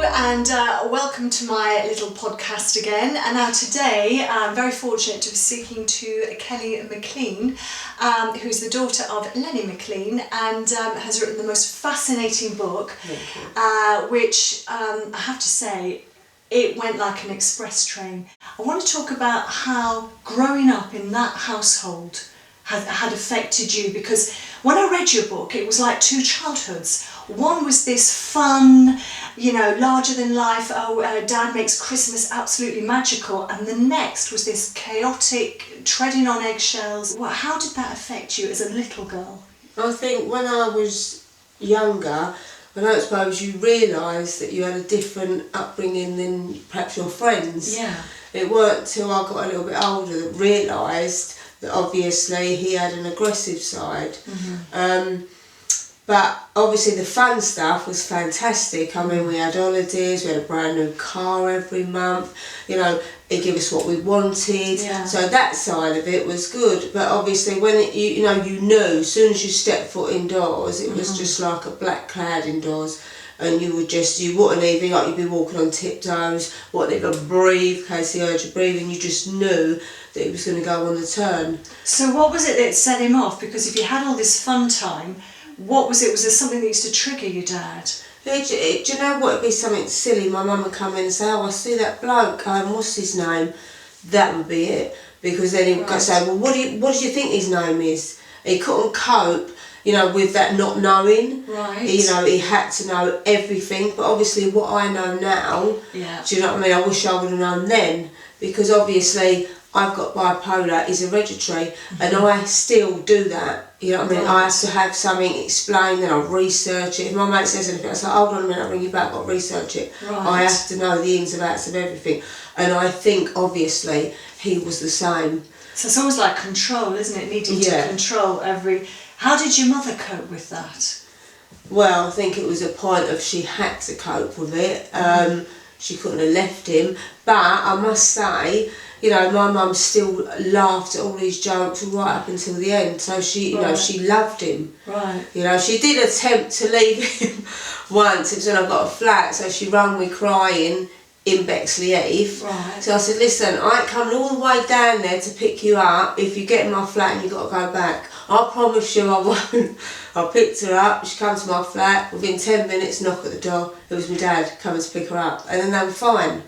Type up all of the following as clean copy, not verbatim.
and welcome to my little podcast again. And now today I'm very fortunate to be speaking to Kelly McLean, who's the daughter of Lenny McLean, and has written the most fascinating book, which I have to say, it went like an express train. I want to talk about how growing up in that household had affected you, because when I read your book, it was like two childhoods. One was this fun, larger than life, Dad makes Christmas absolutely magical, and the next was this chaotic, treading on eggshells. How did that affect you as a little girl? I think when I was younger, I don't suppose you realised that you had a different upbringing than perhaps your friends. Yeah. It weren't till I got a little bit older that realised that obviously he had an aggressive side. Mm-hmm. But obviously the fun stuff was fantastic. I mean, we had holidays, we had a brand new car every month, he'd give us what we wanted. Yeah. So that side of it was good. But obviously when you knew, as soon as you stepped foot indoors, it was just like a black cloud indoors. And you wouldn't even, you'd be walking on tiptoes, wouldn't even breathe in case he heard you breathing. You just knew that he was going to go on the turn. So what was it that set him off? Because if you had all this fun time, what was it? Was there something that used to trigger your dad? Do you know what? It'd be something silly. My mum would come in and say, "Oh, I see that bloke, what's his name?" That would be it. Because then he would say, "Well, what do you think his name is?" He couldn't cope, with that not knowing. Right. He had to know everything. But obviously what I know now, do you know what I mean? I wish I would have known then. Because obviously I've got bipolar, is hereditary, and I still do that. You know what I mean? I have to have something explained, then I'll research it. If my mate says anything, I say, hold on a minute, I'll bring you back, I've got to research it. Right. I have to know the ins and outs of everything. And I think, obviously, he was the same. So it's almost like control, isn't it? Needing to control every... How did your mother cope with that? Well, I think it was a point of she had to cope with it. She couldn't have left him. But I must say, my mum still laughed at all these jokes right up until the end. So she, she loved him. Right. She did attempt to leave him once. It was when I got a flat, so she rang me crying in Bexley Heath. Right. So I said, listen, I ain't coming all the way down there to pick you up if you get in my flat and you've got to go back. I promise you I won't. I picked her up, she came to my flat, within 10 minutes, knock at the door. It was my dad coming to pick her up, and then they were fine.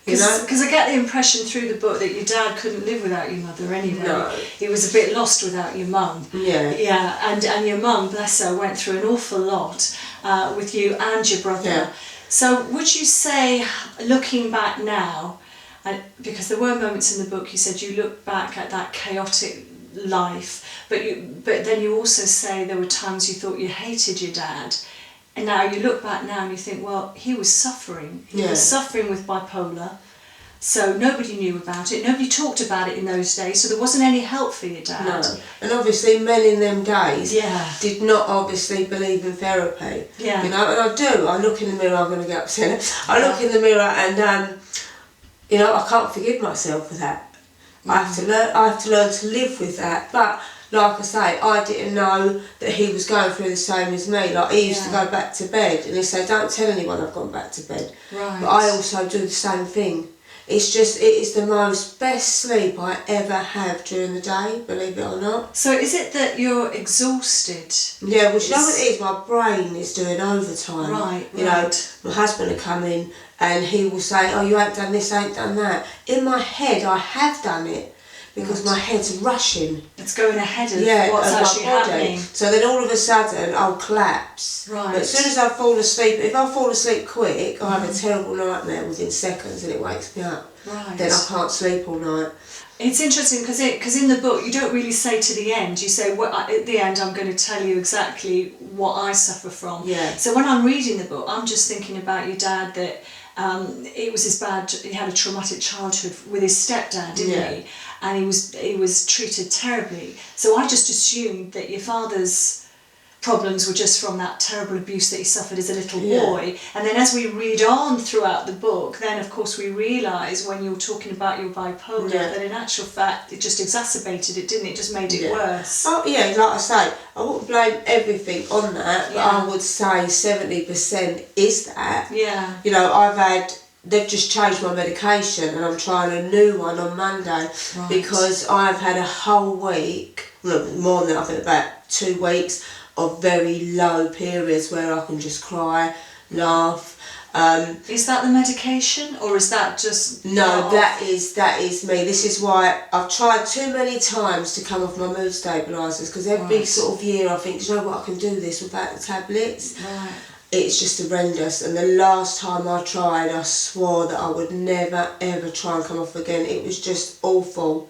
Because I get the impression through the book that your dad couldn't live without your mother anyway. No. He was a bit lost without your mum. Yeah. Yeah, and your mum, bless her, went through an awful lot with you and your brother. Yeah. So would you say, looking back now, because there were moments in the book you said you look back at that chaotic life, but then you also say there were times you thought you hated your dad. And now you look back now and you think, well, he was suffering. He was suffering with bipolar. So nobody knew about it. Nobody talked about it in those days. So there wasn't any help for your dad. No. And obviously men in them days did not obviously believe in therapy. Yeah. And I do. I look in the mirror, I'm going to get upset. I look in the mirror and, I can't forgive myself for that. I have to learn to live with that. But like I say, I didn't know that he was going through the same as me. Like, he used to go back to bed and he'd say, don't tell anyone I've gone back to bed. Right. But I also do the same thing. It is the most best sleep I ever have during the day, believe it or not. So is it that you're exhausted? Yeah, well, you know what it is? My brain is doing overtime. Right, My husband will come in and he will say, oh, you ain't done this, ain't done that. In my head, I have done it. Because my head's rushing. It's going ahead of what's actually happening. So then all of a sudden I'll collapse. Right. But as soon as I fall asleep, if I fall asleep quick, I have a terrible nightmare within seconds and it wakes me up. Right. Then I can't sleep all night. It's interesting because in the book you don't really say to the end. You say, well, at the end I'm going to tell you exactly what I suffer from. Yeah. So when I'm reading the book, I'm just thinking about your dad, that it was his bad. He had a traumatic childhood with his stepdad, didn't he? And he was treated terribly. So I just assumed that your father's problems were just from that terrible abuse that he suffered as a little boy. And then as we read on throughout the book, then of course we realise when you're talking about your bipolar that in actual fact it just exacerbated it, didn't it? It just made it worse. Oh yeah, like I say, I wouldn't blame everything on that, but I would say 70% is that. Yeah. You know, they've just changed my medication and I'm trying a new one on Monday because I've had a whole week, more than that, I think about 2 weeks, of very low periods where I can just cry, laugh. Is that the medication or is that just... No, that is me. This is why I've tried too many times to come off my mood stabilisers, because every sort of year I think, do you know what, I can do this without the tablets. Right. It's just horrendous, and the last time I tried I swore that I would never ever try and come off again. It was just awful.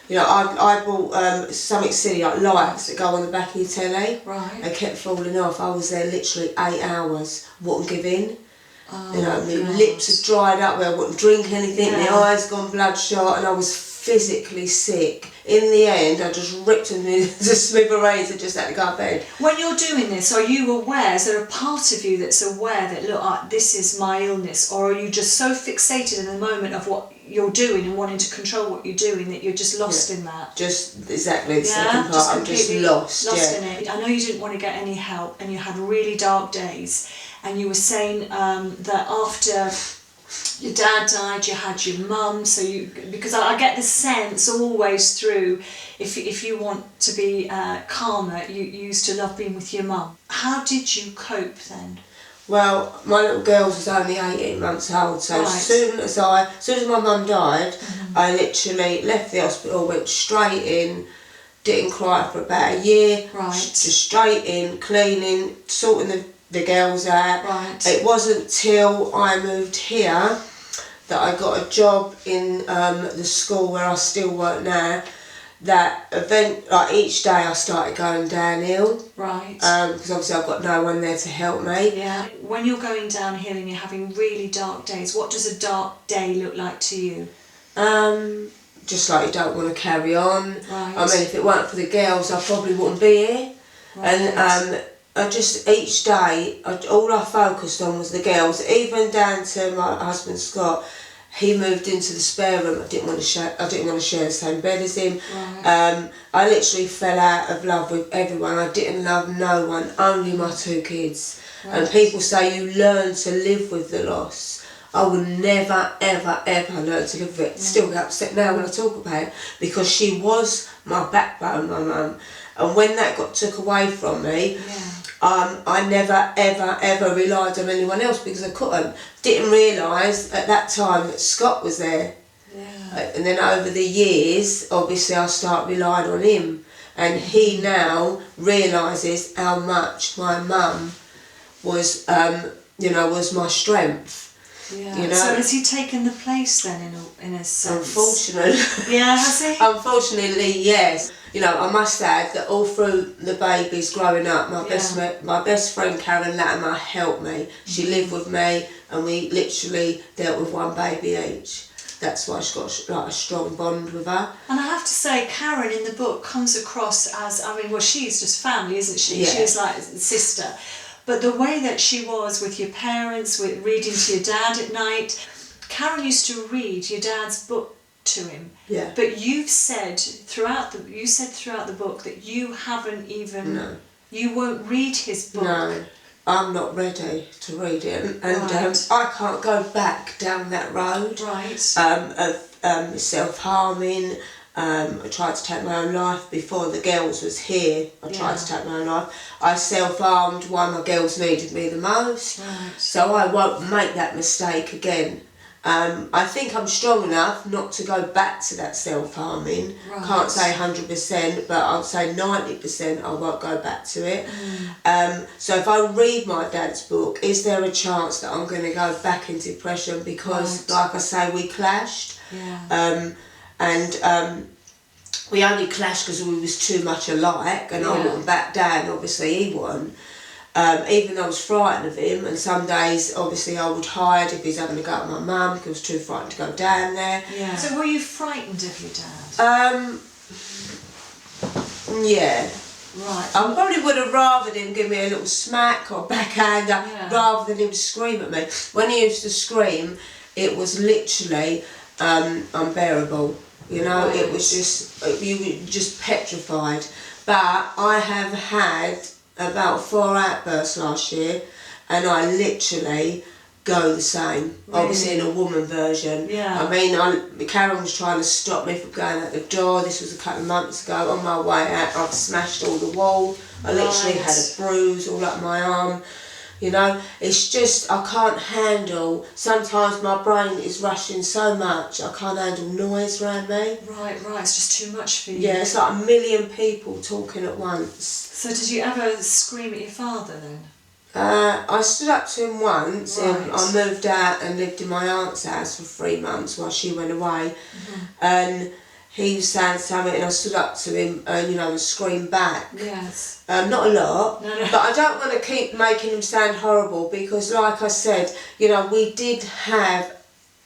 You know, I bought something silly like lights that go on the back of your telly. Right. They kept falling off. I was there literally 8 hours, wouldn't give in. Oh, you know, my lips had dried up where I wouldn't drink anything, my eyes gone bloodshot, and I was physically sick. In the end, I just ripped them into smithereens and just had to go to bed. When you're doing this, are you aware, is there a part of you that's aware that, look, this is my illness, or are you just so fixated in the moment of what you're doing and wanting to control what you're doing that you're just lost in that? Just exactly the second part, I'm just lost in it. I know you didn't want to get any help and you had really dark days, and you were saying that after your dad died, you had your mum, so because I get the sense always through, if you want to be calmer, you used to love being with your mum. How did you cope then? Well, my little girl was only 18 months old, so as soon as my mum died, I literally left the hospital, went straight in, didn't cry for about a year, just straight in, cleaning, sorting the girls out. Right. It wasn't till I moved here that I got a job in the school where I still work now, that each day I started going downhill. Right. Because obviously I've got no one there to help me. Yeah. When you're going downhill and you're having really dark days, what does a dark day look like to you? Just like you don't want to carry on. Right. I mean, if it weren't for the girls, I probably wouldn't be here. Right. And I just, each day, all I focused on was the girls, even down to my husband Scott. He moved into the spare room. I didn't want to share the same bed as him. Right. I literally fell out of love with everyone. I didn't love no one, only my 2 kids. Right. And people say you learn to live with the loss. I would never, ever, ever learn to live with it. Still get upset now when I talk about it, because she was my backbone, my mum. And when that got took away from me, I never, ever, ever relied on anyone else because I couldn't. Didn't realise at that time that Scott was there. Yeah. And then over the years, obviously I start relying on him. And he now realises how much my mum was, was my strength. Yeah. You know? So has he taken the place then in a sense? Unfortunately. Yeah, has he? Unfortunately, yes. You know, I must add that all through the babies growing up, my best friend Karen Latimer helped me. She lived with me and we literally dealt with one baby each. That's why she's got like a strong bond with her. And I have to say, Karen in the book comes across as, she's just family, isn't she? Yeah. She's like a sister. But the way that she was with your parents, with reading to your dad at night, Karen used to read your dad's book to him. Yeah. But you've said throughout the book that you haven't even you won't read his book. No, I'm not ready to read it, and I can't go back down that road. Right. Of self-harming. I tried to take my own life before the girls was here. I tried to take my own life. I self-harmed while my girls needed me the most. Right. So I won't make that mistake again. I think I'm strong enough not to go back to that self-harming. Right. Can't say 100%, but I'll say 90% I won't go back to it. So if I read my dad's book, is there a chance that I'm going to go back into depression? Because, like I say, we clashed. Yeah. We only clashed because we was too much alike, and I wouldn't back down. Obviously, he won. Even though I was frightened of him, and some days, obviously, I would hide if he's having to go to my mum because I was too frightened to go down there. Yeah. So were you frightened of your dad? Yeah. Right. I probably would have rather him give me a little smack or backhander rather than him scream at me. When he used to scream, it was literally unbearable. You know, it was just, you were just petrified. But I have had about 4 outbursts last year, and I literally go the same. Really? Obviously in a woman version. Yeah. I mean, Karen was trying to stop me from going out the door. This was a couple of months ago. On my way out, I've smashed all the wall. I literally had a bruise all up my arm. You know, it's just, I can't handle, sometimes my brain is rushing so much, I can't handle noise around me. Right, it's just too much for you. Yeah, it's like a million people talking at once. So did you ever scream at your father then? I stood up to him once. Right. I moved out and lived in my aunt's house for 3 months while she went away. And he was saying something and I stood up to him and, you know, and screamed back. Yes. Not a lot, No. but I don't want to keep making him sound horrible because, like I said, you know, we did have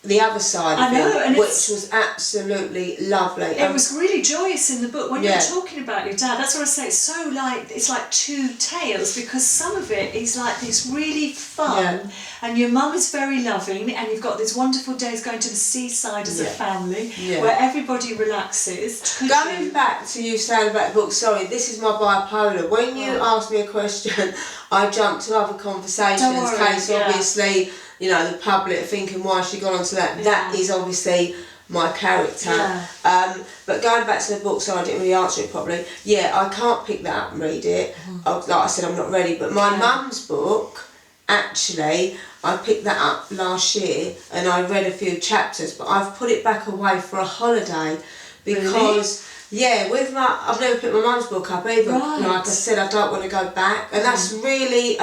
the other side of it, which was absolutely lovely. It was really joyous in the book when you were talking about your dad. That's what I say. It's so like, it's like two tales, because some of it is like this really fun, and your mum is very loving, and you've got these wonderful days going to the seaside as a family where everybody relaxes. Going back to you saying about the book, sorry, this is my bipolar. When you asked me a question, I jumped to other conversations in case obviously, you know, the public thinking why she got onto that. That is obviously my character. But going back to the book, so I didn't really answer it properly. Yeah, I can't pick that up and read it. Like I said, I'm not ready. But my mum's book, actually, I picked that up last year and I read a few chapters, but I've put it back away for a holiday because... Yeah, with I've never picked my mum's book up either. Like I said, I don't want to go back, and that's really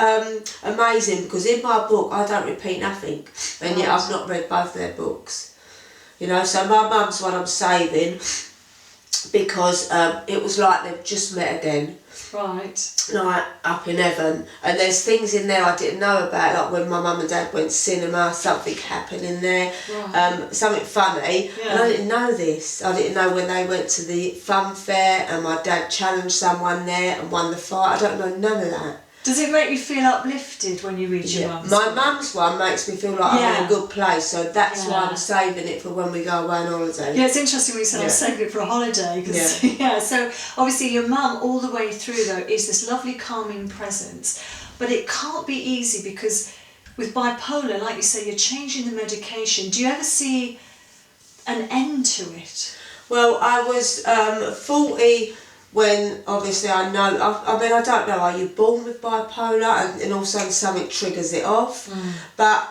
amazing because in my book I don't repeat nothing, and yet I've not read both their books. You know, so my mum's one I'm saving because it was like they've just met again. Right. Like up in heaven, and there's things in there I didn't know about, like when my mum and dad went cinema, something happened in there, something funny, and I didn't know this. I didn't know when they went to the fun fair and my dad challenged someone there and won the fight. I don't know none of that. Does it make you feel uplifted when you read your mum's? My mum's one makes me feel like I'm in a good place, so that's why I'm saving it for when we go away on holiday. Yeah, it's interesting when you said I'm saving it for a holiday. Cause, so obviously your mum all the way through though is this lovely calming presence, but it can't be easy because with bipolar, like you say, you're changing the medication. Do you ever see an end to it? Well, I was 40... when obviously I know, I mean I don't know, are you born with bipolar and also something triggers it off? But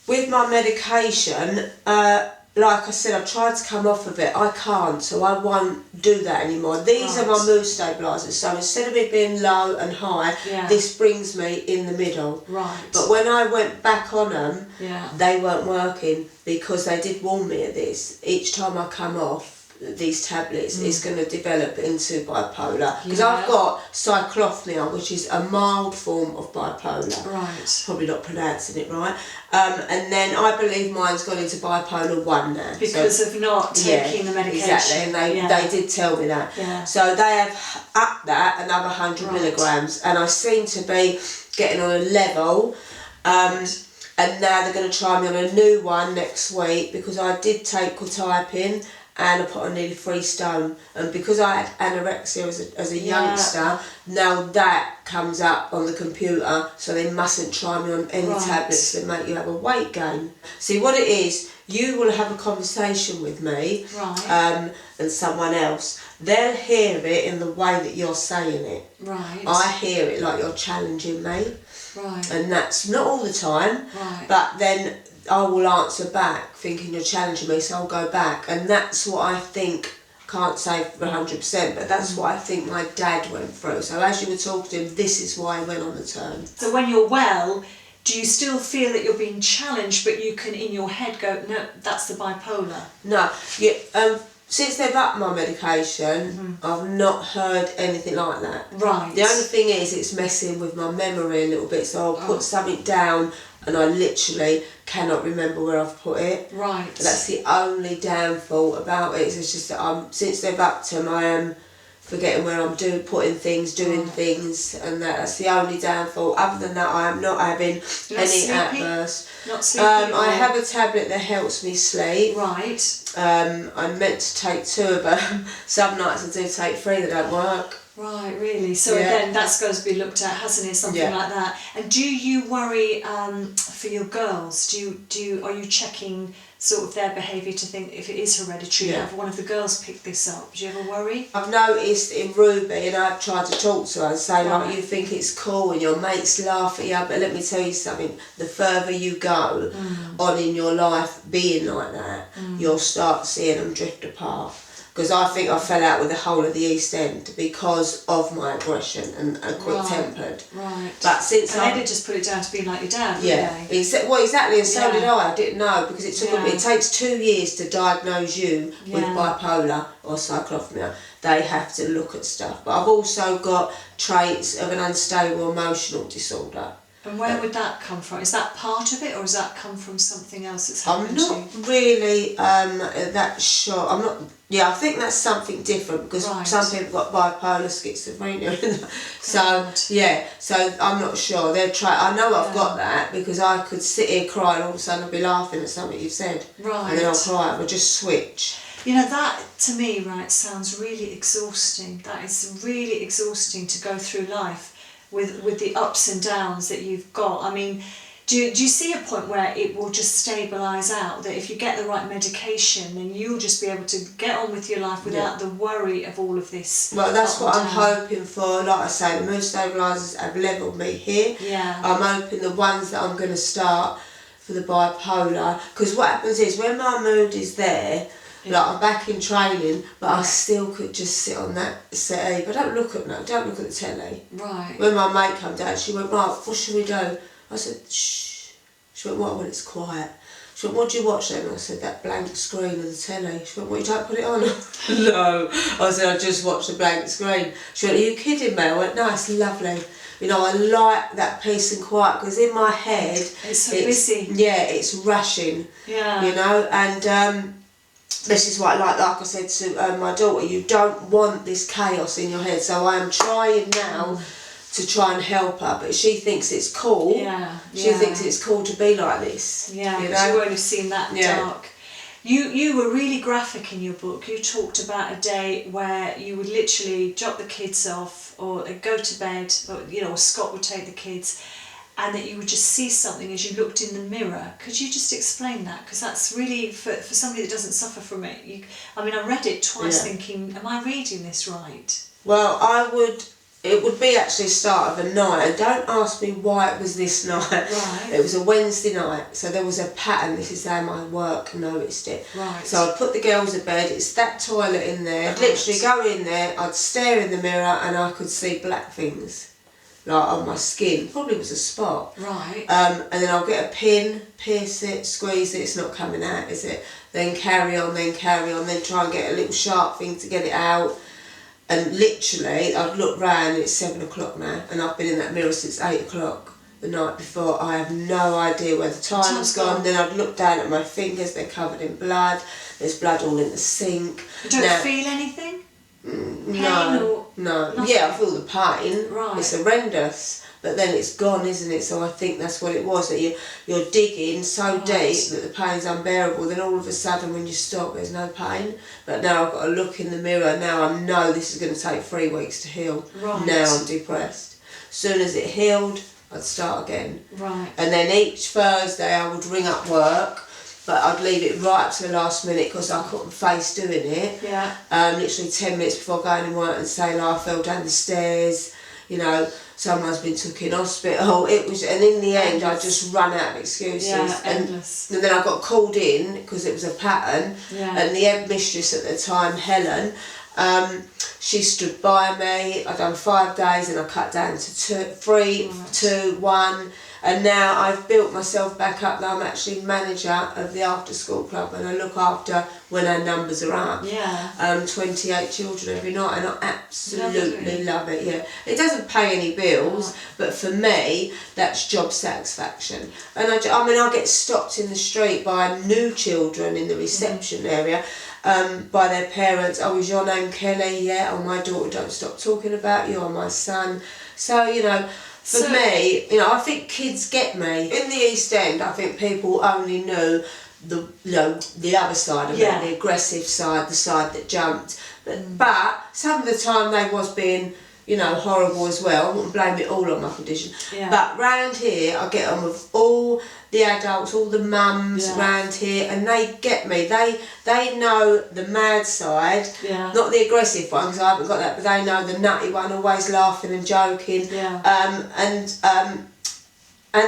with my medication, like I said, I've tried to come off of it, I can't, so I won't do that anymore. These are my mood stabilisers, so instead of it being low and high, this brings me in the middle. But when I went back on them, they weren't working because they did warn me of this. Each time I come off these tablets, it's going to develop into bipolar because I've got cyclothnia, which is a mild form of bipolar. Probably not pronouncing it right. And then I believe mine's gone into bipolar 1 now because of not taking the medication. Exactly, and they did tell me that. So they have upped that another 100 milligrams, and I seem to be getting on a level. And now they're going to try me on a new one next week because I did take quetiapine and I put on nearly 3 stone, and because I had anorexia as a youngster, now that comes up on the computer, so they mustn't try me on any tablets that make you have a weight gain. See what it is, you will have a conversation with me and someone else. They'll hear it in the way that you're saying it. I hear it like you're challenging me. And that's not all the time, but then I will answer back thinking you're challenging me, so I'll go back. And that's what I think, can't say for 100%, but that's what I think my dad went through. So as you were talking to him, this is why he went on the turn. So when you're well, do you still feel that you're being challenged, but you can in your head go, no, that's the bipolar? No, since they've upped my medication, I've not heard anything like that. The only thing is it's messing with my memory a little bit, so I'll put something down and I literally cannot remember where I've put it. That's the only downfall about it. It's just that since they've upped them, I am forgetting where I'm doing things, and that's the only downfall. Other than that, I am not having any outbursts. Not sleepy. I have a tablet that helps me sleep. Right. I'm meant to take 2 of them. Some nights I do take 3 that don't work. Right, really. So again, that's got to be looked at, hasn't it? Something like that. And do you worry for your girls? Are you checking sort of their behaviour to think if it is hereditary? Have one of the girls picked this up? Do you ever worry? I've noticed in Ruby, and I've tried to talk to her and say, like, you think it's cool and your mates laugh at you, but let me tell you something, the further you go on in your life being like that, you'll start seeing them drift apart. Because I think I fell out with the whole of the East End because of my aggression and quick-tempered. Right. But since and they did just put it down to being like your dad, well, exactly, and so did I. I didn't know, because it takes 2 years to diagnose you with bipolar or cyclothymia. They have to look at stuff. But I've also got traits of an unstable emotional disorder. And where would that come from? Is that part of it, or does that come from something else that's happened to you? I'm not really that sure. I'm not. Yeah, I think that's something different, because some people got bipolar, schizophrenia. So I'm not sure. I know I've got that, because I could sit here crying, all of a sudden I'd be laughing at something you've said. Right. And then I'll cry. I'll just switch. You know, that to me, sounds really exhausting. That is really exhausting to go through life with the ups and downs that you've got. I mean, do you see a point where it will just stabilise out, that if you get the right medication, then you'll just be able to get on with your life without the worry of all of this? Well, that's what I'm hoping for. Like I say, the mood stabilisers have levelled me here. Yeah. I'm hoping the ones that I'm going to start for the bipolar, because what happens is when my mood is there, like I'm back in training, but I still could just sit on that settee. But don't look at the telly. Right. When my mate came down, she went, right, what should we do? I said, shh. She went, what, when it's quiet? She went, what do you watch then? I said, that blank screen of the telly. She went, what, you don't put it on? No. I said, I just watched the blank screen. She went, are you kidding me? I went, no, it's lovely. You know, I like that peace and quiet, because in my head... It's so busy. Yeah, it's rushing. Yeah. You know, and... this is what like I said to my daughter, you don't want this chaos in your head. So I am trying now to try and help her, but she thinks it's cool. She thinks it's cool to be like this. Yeah, you know? She won't have seen that dark. You were really graphic in your book. You talked about a day where you would literally drop the kids off, or go to bed, or Scott would take the kids, and that you would just see something as you looked in the mirror. Could you just explain that? Because that's really, for somebody that doesn't suffer from it, I read it twice thinking, am I reading this right? Well, it would be actually the start of a night, and don't ask me why it was this night. Right. It was a Wednesday night, so there was a pattern. This is how my work noticed it. Right. So I'd put the girls to bed, it's that toilet in there, I'd literally go in there, I'd stare in the mirror, and I could see black things. Like on my skin, probably was a spot. Right. And then I'll get a pin, pierce it, squeeze it, it's not coming out, is it? Then carry on, then try and get a little sharp thing to get it out. And literally, I'd look round, it's 7 o'clock now, and I've been in that mirror since 8 o'clock the night before. I have no idea where the time has gone. Then I'd look down at my fingers, they're covered in blood, there's blood all in the sink. You don't feel anything? No. Nothing? Yeah, I feel the pain. Right. It's horrendous, but then it's gone, isn't it? So I think that's what it was, that you're digging so deep that the pain's unbearable, then all of a sudden when you stop there's no pain. But now I've got to look in the mirror, now I know this is going to take 3 weeks to heal. Right. Now I'm depressed. As soon as it healed, I'd start again. Right. And then each Thursday I would ring up work, but I'd leave it right up to the last minute because I couldn't face doing it. Yeah. Literally 10 minutes before going to work and saying, I fell down the stairs, someone's been took in hospital. And in the end, I just ran out of excuses. Yeah, endless. And then I got called in because it was a pattern. Yeah. And the head mistress at the time, Helen, she stood by me. I'd done 5 days and I cut down to 3, 2, 1. And now I've built myself back up that I'm actually manager of the after school club, and I look after when our numbers are up. 28 children every night, and I absolutely love it. Yeah, it doesn't pay any bills, but for me that's job satisfaction. And I get stopped in the street by new children in the reception area, by their parents. Oh, is your name Kelly? Yeah. Oh, my daughter don't stop talking about you. Or my son. So for me, I think kids get me. In the East End, I think people only knew the other side of it, the aggressive side, the side that jumped. But some of the time they was being, horrible as well. I wouldn't blame it all on my condition. But round here, I get on with all the adults, all the mums round here, and they get me. They know the mad side, not the aggressive one, because I haven't got that, but they know the nutty one, always laughing and joking, and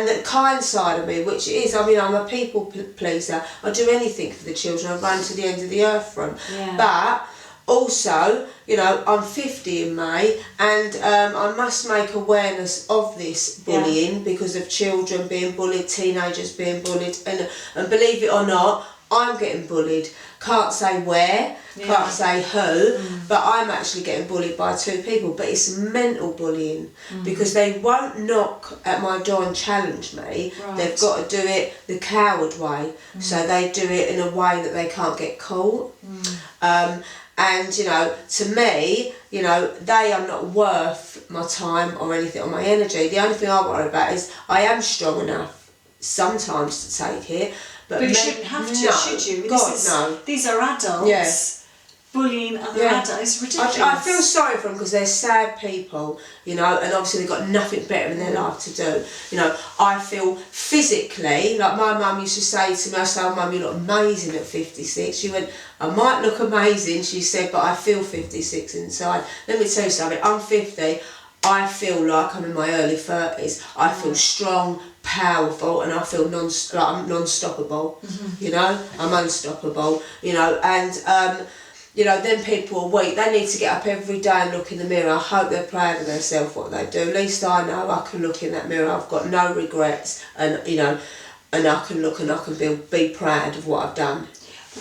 the kind side of me, which is, I'm a people pleaser. I do anything for the children. I run to the end of the earth for them. But also, I'm 50 in May, and I must make awareness of this bullying because of children being bullied, teenagers being bullied, and believe it or not, I'm getting bullied. Can't say where, can't say who, but I'm actually getting bullied by 2 people. But it's mental bullying because they won't knock at my door and challenge me. They've got to do it the coward way, so they do it in a way that they can't get caught. And to me, they are not worth my time or anything or my energy. The only thing I worry about is I am strong enough sometimes to take it. But you shouldn't have to, should you? No. These are adults. Bullying other adults. It's ridiculous. I feel sorry for them because they're sad people, and obviously they've got nothing better in their life to do. I feel physically, like my mum used to say to me, I said, "Oh, Mum, you look amazing at 56. She went, "I might look amazing," she said, "but I feel 56 inside." Let me tell you something, I'm 50, I feel like I'm in my early 30s. I feel strong, powerful, and I feel I'm non-stoppable. I'm unstoppable, and then people are weak. They need to get up every day and look in the mirror. I hope they're proud of themselves, what they do. At least I know I can look in that mirror. I've got no regrets, and I can look and I can be proud of what I've done.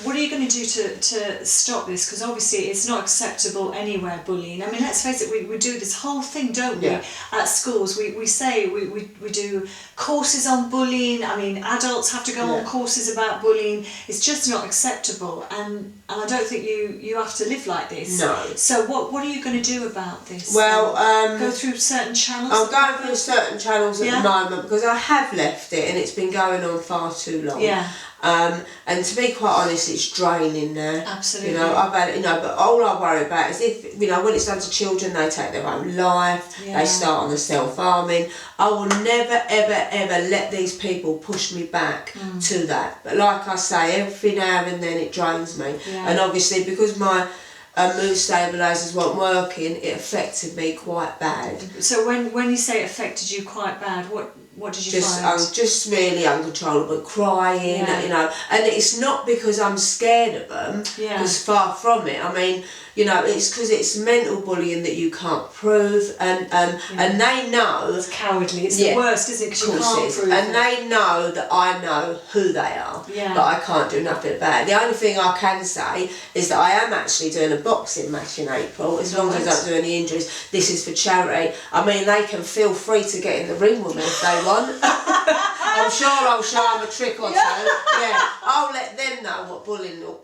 What are you going to do to stop this? Because obviously it's not acceptable anywhere, bullying. I mean, let's face it, we do this whole thing, don't we, at schools. We say we do courses on bullying. I mean, adults have to go on courses about bullying. It's just not acceptable, and I don't think you have to live like this. No. So what are you going to do about this? Well, go through certain channels? I'm going through certain channels at the moment because I have left it and it's been going on far too long. And to be quite honest, it's draining now. Absolutely. I've had but all I worry about is if, when it's done to children, they take their own life, they start on the self-harming. I will never, ever, ever let these people push me back to that. But like I say, every now and then it drains me. And obviously because my mood stabilisers weren't working, it affected me quite bad. So when you say it affected you quite bad, what did you find? Just really uncontrollable, crying, and it's not because I'm scared of them, because far from it. I mean, it's because it's mental bullying that you can't prove, and they know. It's cowardly. It's the worst, isn't it? Because you can't prove it. And they know that I know who they are, but I can't do nothing about it. The only thing I can say is that I am actually doing a boxing match in April, as long as I don't do any injuries. This is for charity. I mean, they can feel free to get in the ring with me if they want. I'm sure I'll show them a trick or two. I'll let them know what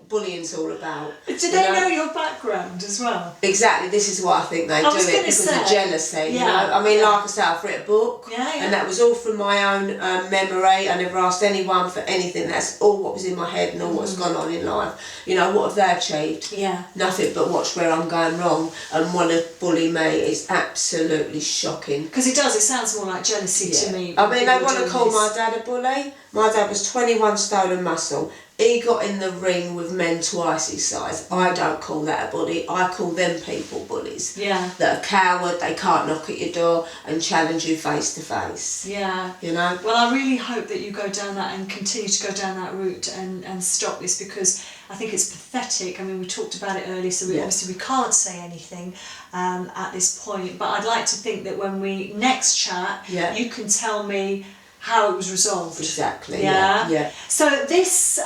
bullying's all about. Do they know your background as well? Exactly, this is why I think they do it, because of jealousy. I mean, like I said, I've written a book, and that was all from my own memory. I never asked anyone for anything. That's all what was in my head and all what's gone on in life. What have they achieved? Nothing but watch where I'm going wrong and want to bully me. It's absolutely shocking. Because it sounds more like jealousy to me. I mean, they want to call my dad a bully. My dad was 21 stone and muscle. He got in the ring with men twice his size. I don't call that a bully. I call them people bullies. That are coward, they can't knock at your door and challenge you face to face. Well, I really hope that you go down that and continue to go down that route and stop this, because I think it's pathetic. I mean, we talked about it earlier, so obviously we can't say anything at this point. But I'd like to think that when we next chat, you can tell me how it was resolved. Exactly. Yeah. Yeah. So this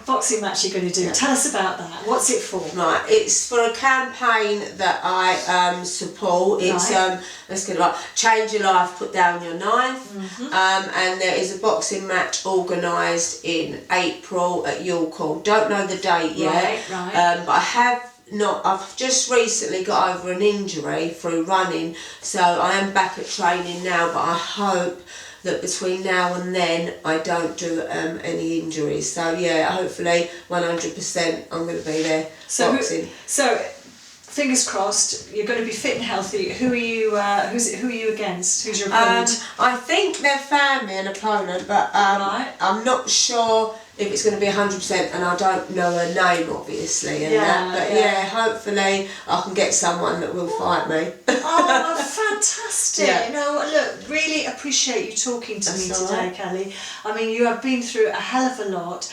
boxing match you're going to do, tell us about that. What's it for? Right, it's for a campaign that I support. It's let's get it right. Change your life, put down your knife. And there is a boxing match organised in April at York Hall. Don't know the date yet. Right. But I've just recently got over an injury through running, so I am back at training now, but I hope that between now and then I don't do any injuries. So yeah, hopefully 100% I'm going to be there boxing. So fingers crossed, you're going to be fit and healthy. Who are you? Who are you against? Who's your opponent? I think they're found me an opponent, but I'm not sure if it's going to be 100%, and I don't know her name obviously. Hopefully I can get someone that will fight me. Oh, fantastic! Yeah. You know, look, really appreciate you talking to me today, right. Kelly. I mean, you have been through a hell of a lot.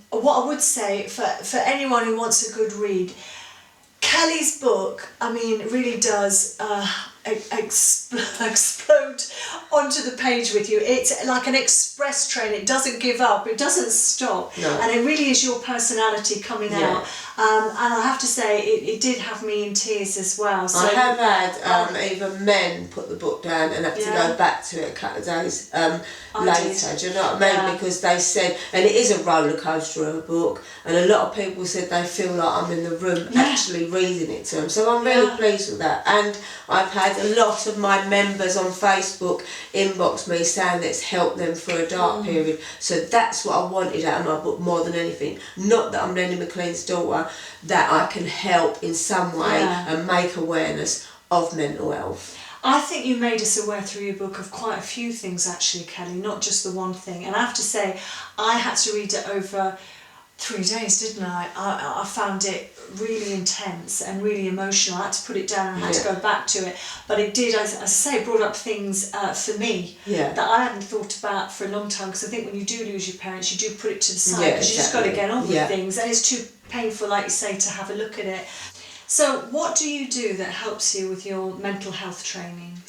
What I would say for anyone who wants a good read, Kelly's book, I mean, really does explode onto the page with you. It's like an express train. It doesn't give up. It doesn't stop. No. And it really is your personality coming out. And I have to say, it did have me in tears as well. So, I have had even men put the book down and had to go back to it a couple of days later. Do you know what I mean? Yeah. Because they said, and it is a roller coaster of a book, and a lot of people said they feel like I'm in the room actually reading it to them. So I'm really pleased with that. And I've had a lot of my members on Facebook inbox me saying that it's helped them through a dark period. So that's what I wanted out of my book more than anything. Not that I'm Lenny McLean's daughter, that I can help in some way and make awareness of mental health. I think you made us aware through your book of quite a few things actually, Kelly, not just the one thing. And I have to say, I had to read it over 3 days, didn't I? I found it really intense and really emotional. I had to put it down and I had to go back to it. But it did, as I say, brought up things for me that I hadn't thought about for a long time, because I think when you do lose your parents, you do put it to the side because you just got to get on with things, and it's too painful, like you say, to have a look at it. So what do you do that helps you with your mental health training?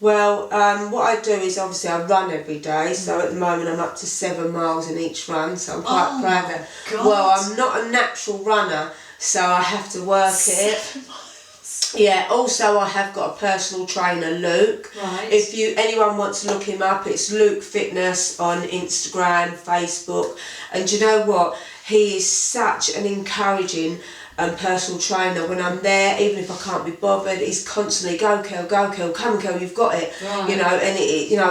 Well, what I do is obviously I run every day, so at the moment I'm up to 7 miles in each run, so I'm quite proud of that. Well, I'm not a natural runner, so I have to work it. 7 miles. Yeah, also I have got a personal trainer, Luke. Right. If anyone wants to look him up, it's Luke Fitness on Instagram, Facebook, and you know what? He is such an encouraging personal trainer. When I'm there, even if I can't be bothered, he's constantly go Kel, come on Kel, you've got it. Right. You know, and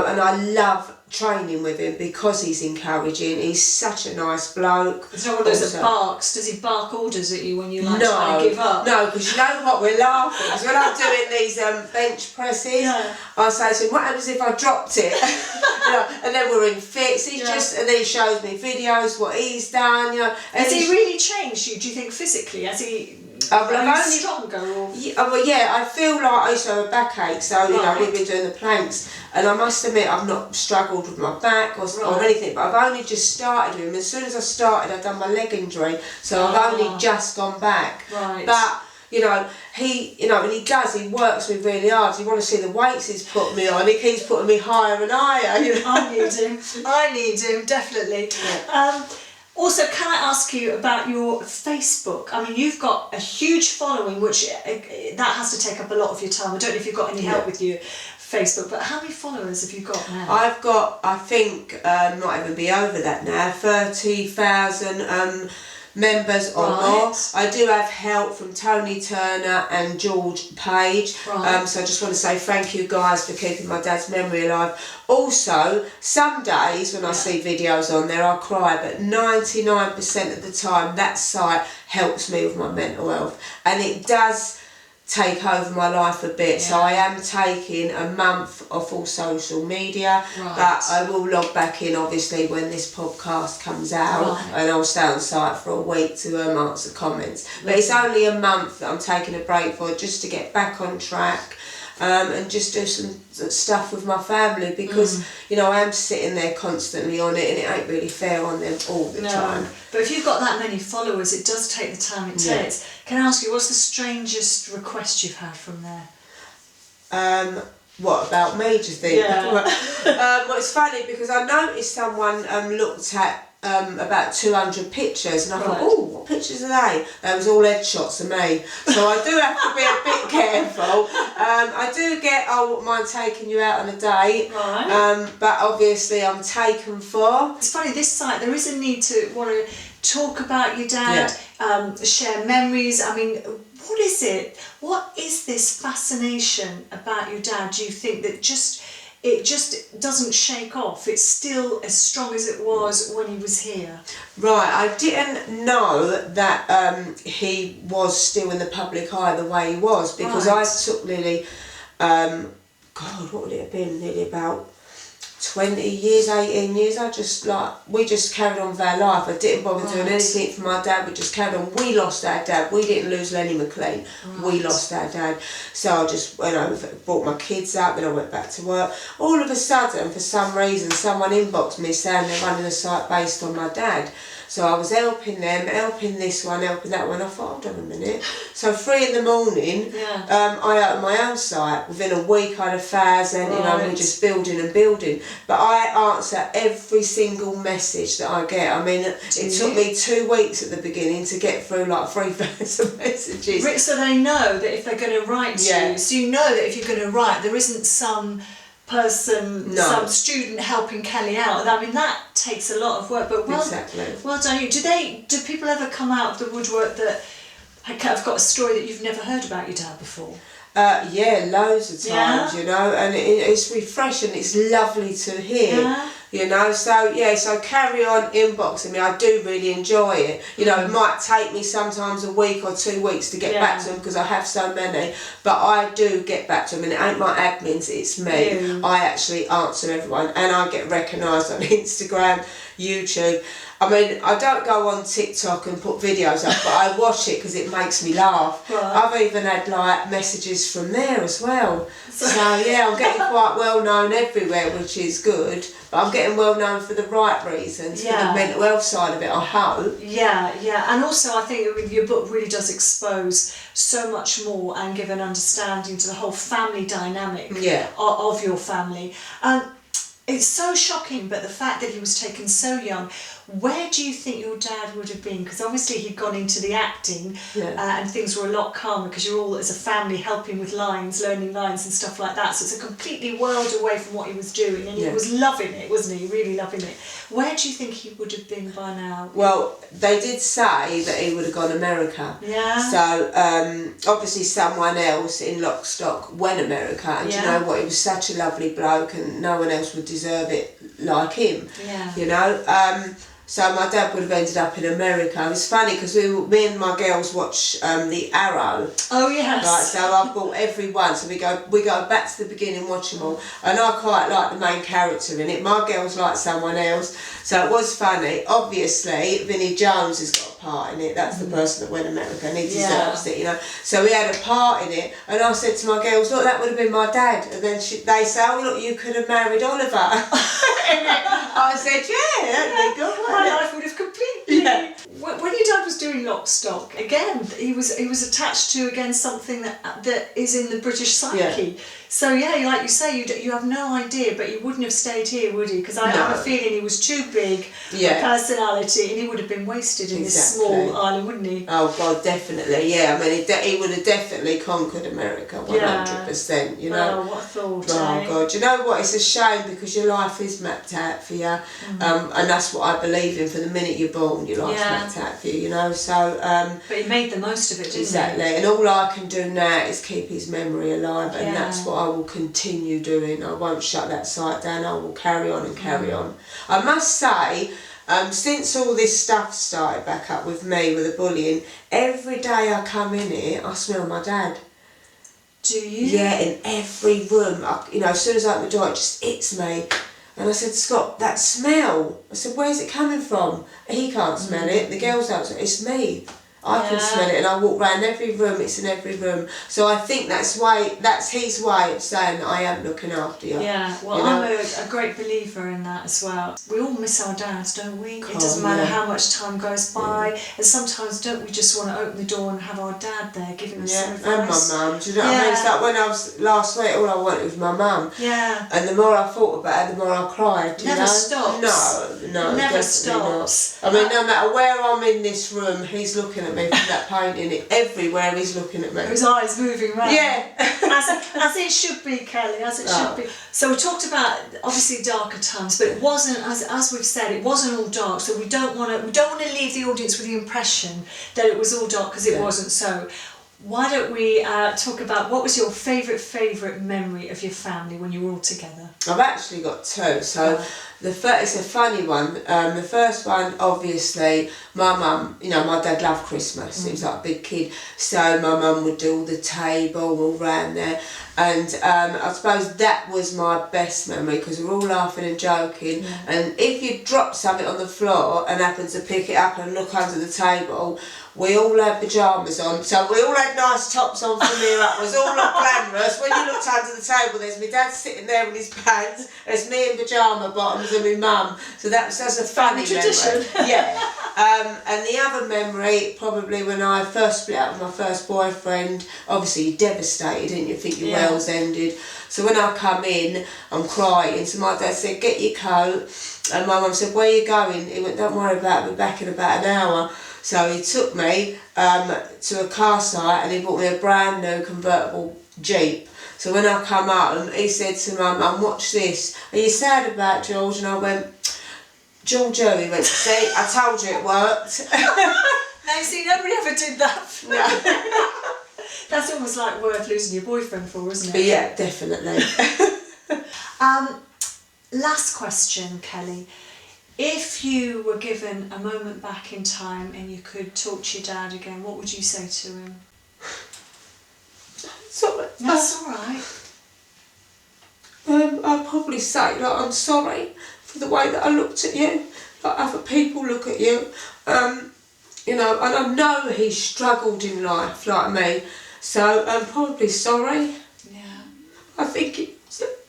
and I love training with him because he's encouraging. He's such a nice bloke. It's not one of those that barks. Does he bark orders at you when you try and give up? No, because you know what, we're laughing. Because when I'm doing these bench presses, I say to him, what happens if I dropped it? And then we're in fits. He's just, and then he shows me videos, what he's done. Has he really changed you? Do you think physically? Has he? Stronger? Or? I feel like I used to have a backache, so we've been doing the planks, and I must admit I've not struggled with my back or anything, but I've only just started with him. As soon as I started, I'd done my leg injury, so I've only just gone back. Right. But he works me really hard. You want to see the weights he's put me on, he keeps putting me higher and higher. I need him, definitely. Yeah. Also, can I ask you about your Facebook? I mean, you've got a huge following, which that has to take up a lot of your time. I don't know if you've got any help with your Facebook, but how many followers have you got now? I've got, I think, might even be over that now, 30,000 members or more. I do have help from Tony Turner and George Page. So I just want to say thank you guys for keeping my dad's memory alive. Also, some days when I see videos on there I cry, but 99% of the time that site helps me with my mental health, and it does take over my life a bit. So I am taking a month off all social media, but I will log back in obviously when this podcast comes out, and I'll stay on site for a week to answer comments. But it's only a month that I'm taking a break for, just to get back on track. And just do some stuff with my family, because I am sitting there constantly on it, and it ain't really fair on them all the time. But if you've got that many followers, it does take the time it takes. Can I ask you, what's the strangest request you've had from there? what about me, do you think? Yeah. Well, it's funny because I noticed someone looked at about 200 pictures, and I thought, oh, what pictures are they? They was all headshots of me. So I do have to be a bit careful. I do get, I wouldn't mind taking you out on a date, but obviously I'm taken for. It's funny, this site, there is a need to want to talk about your dad, share memories. I mean, what is it? What is this fascination about your dad, do you think, that it just doesn't shake off? It's still as strong as it was when he was here. Right, I didn't know that he was still in the public eye the way he was, because I took nearly, God, what would it have been? Nearly about 20 years, 18 years. We just carried on with our life. I didn't bother doing anything for my dad. We just carried on. We lost our dad. We didn't lose Lenny McLean. We lost our dad. So I just went over, brought my kids up, then I went back to work. All of a sudden, for some reason, someone inboxed me saying they're running a site based on my dad. So I was helping them, helping this one, helping that one. I thought, hold on a minute. So 3 in the morning, I opened my own site. Within a week I had 1,000, you know, we're just building and building. But I answer every single message that I get. I mean, it took me 2 weeks at the beginning to get through like 3,000 messages. So they know that if they're going to write to you, so you know that if you're going to write, there isn't some person, some student helping Kelly out. I mean, that takes a lot of work, but well done you. Do people ever come out of the woodwork that have got a story that you've never heard about your dad before? Yeah, loads of times, you know, and it's refreshing, it's lovely to hear, you know, so carry on inboxing me. I do really enjoy it, you know. It might take me sometimes a week or 2 weeks to get back to them because I have so many, but I do get back to them, and it ain't my admins, it's me. I actually answer everyone, and I get recognised on Instagram, YouTube. I mean, I don't go on TikTok and put videos up, but I watch it because it makes me laugh. I've even had like messages from there as well. So yeah, I'm getting quite well known everywhere, which is good. But I'm getting well known for the right reasons, for the mental health side of it, I hope. Yeah, and also I think your book really does expose so much more and give an understanding to the whole family dynamic of your family. It's so shocking, but the fact that he was taken so young, where do you think your dad would have been? Because obviously he'd gone into the acting and things were a lot calmer because you're all as a family helping with lines, learning lines and stuff like that. So it's a completely world away from what he was doing, and he was loving it, wasn't he? Really loving it. Where do you think he would have been by now? Well, they did say that he would have gone America. Yeah. So obviously someone else in Lock Stock went America, and you know what? He was such a lovely bloke, and no one else would deserve it like him. Yeah. You know. So my dad would have ended up in America. It was funny because me and my girls watch The Arrow. Oh yes. Right, so I've bought every one. So we go back to the beginning, watch them all, and I quite like the main character in it. My girls like someone else, so it was funny. Obviously, Vinnie Jones has got a part in it. That's the person that went to America, and he deserves it, you know. So we had a part in it, and I said to my girls, "Look, that would have been my dad." And then they say, "Oh, look, you could have married Oliver." I said, "Yeah, that'd be good." My life would have completely. Yeah. When your dad was doing Lock Stock, again, he was attached to something that is in the British psyche. Yeah. So yeah, like you say, you have no idea, but he wouldn't have stayed here, would he? Because I have a feeling he was too big a personality, and he would have been wasted in this small island, wouldn't he? Oh God, definitely. Yeah, I mean, he would have definitely conquered America, 100%. You know. Oh, what a thought! Oh God, you know what? It's a shame because your life is mapped out for you, and that's what I believe in. For the minute you're born, your life's mapped out for you. You know, so. But he made the most of it, didn't he? And all I can do now is keep his memory alive, and that's what I will continue doing. I won't shut that site down. I will carry on and carry on. I must say, since all this stuff started back up with me, with the bullying, every day I come in here, I smell my dad. Do you? Yeah, in every room. You know, as soon as I open the door, it just hits me. And I said, "Scott, that smell." I said, "Where's it coming from?" He can't smell it. The girls don't. It's me. I can smell it, and I walk around every room. It's in every room. So I think that's his way of saying that I am looking after you. Yeah, well, I'm a great believer in that as well. We all miss our dads, don't we? It doesn't matter how much time goes by, and sometimes don't we just want to open the door and have our dad there giving us some advice? And my mum. Do you know what I mean? It's like when I was last week, all I wanted was my mum. Yeah. And the more I thought about it, the more I cried. Never stops. No, never stops. Not. I mean, no matter where I'm in this room, he's looking at me from that painting. Everywhere he's looking at me. His eyes moving around. Yeah. as it should be, Kelly, as it should be. So we talked about obviously darker times, but it wasn't, as we've said, it wasn't all dark. So we don't want to leave the audience with the impression that it was all dark, because it wasn't so. Why don't we talk about what was your favourite memory of your family when you were all together? I've actually got two. So it's a funny one. The first one, obviously, my mum, my dad loved Christmas. He was like a big kid. So my mum would do all the table all round there. And I suppose that was my best memory, because we were all laughing and joking. Yeah. And if you drop something on the floor and happened to pick it up and look under the table, we all had pyjamas on, so we all had nice tops on from here up. It was all looked glamorous. When you looked under the table, there's my dad sitting there in his pants, there's me in pyjama bottoms and my mum. So that's a funny tradition. Memory. Yeah. And the other memory, probably when I first split up with my first boyfriend, obviously you're devastated, didn't you? Think your world's ended. So when I come in, I'm crying. So my dad said, get your coat. And my mum said, where are you going? He went, don't worry about it, we're back in about an hour. So he took me to a car site, and he bought me a brand new convertible Jeep. So when I come home, he said to my mum, watch this. Are you sad about George? And I went, George, he went, see, I told you it worked. No, see, nobody ever did that. No. That's almost like worth losing your boyfriend for, isn't it? Yeah, definitely. Last question, Kelly. If you were given a moment back in time and you could talk to your dad again, what would you say to him? Sorry. That's all right. I'd probably say that I'm sorry for the way that I looked at you, like other people look at you. And I know he struggled in life like me, so I'm probably sorry. Yeah. I think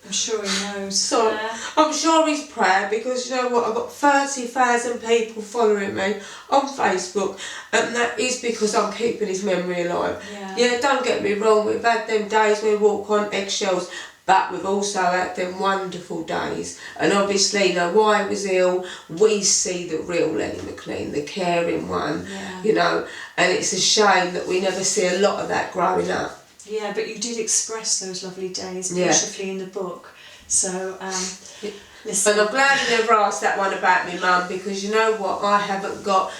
I'm sure he knows. So I'm sure he's proud, because you know what, I've got 30,000 people following me on Facebook, and that is because I'm keeping his memory alive. Yeah, don't get me wrong, we've had them days we walk on eggshells, but we've also had them wonderful days. And obviously, while I was ill, we see the real Lenny McLean, the caring one, and it's a shame that we never see a lot of that growing up. Yeah, but you did express those lovely days beautifully in the book. So, listen. And I'm glad you never asked that one about me mum, because you know what, I haven't got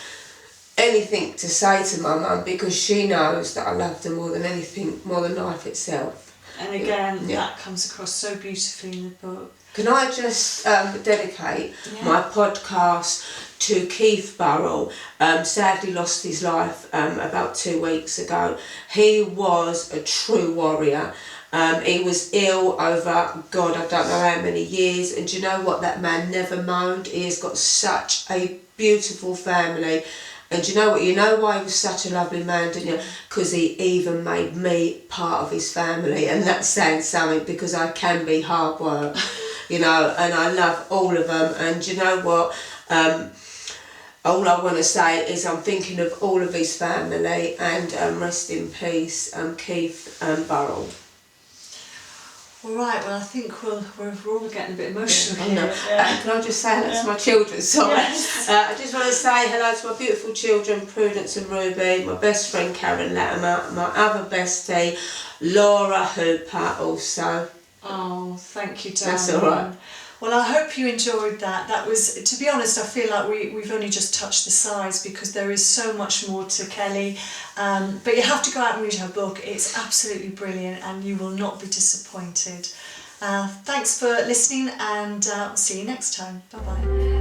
anything to say to my mum, because she knows that I loved her more than anything, more than life itself. And again, that comes across so beautifully in the book. Can I just dedicate my podcast to Keith Burrell? Sadly lost his life about 2 weeks ago. He was a true warrior. He was ill over, God, I don't know how many years. And do you know what? That man never moaned. He has got such a beautiful family. And do you know what? You know why he was such a lovely man, didn't you? Because he even made me part of his family. And that sounds something, because I can be hard work, and I love all of them. And do you know what? All I want to say is I'm thinking of all of his family, and rest in peace, Keith Burrell. All right, well, I think we're all getting a bit emotional here. Can I just say hello to my children? Sorry. Yes. I just want to say hello to my beautiful children, Prudence and Ruby, my best friend Karen Latimer, my other bestie, Laura Hooper also. Oh, thank you, darling. That's all right. Well, I hope you enjoyed that. That was, to be honest, I feel like we've only just touched the sides, because there is so much more to Kelly. But you have to go out and read her book. It's absolutely brilliant, and you will not be disappointed. Thanks for listening, and I'll see you next time. Bye-bye.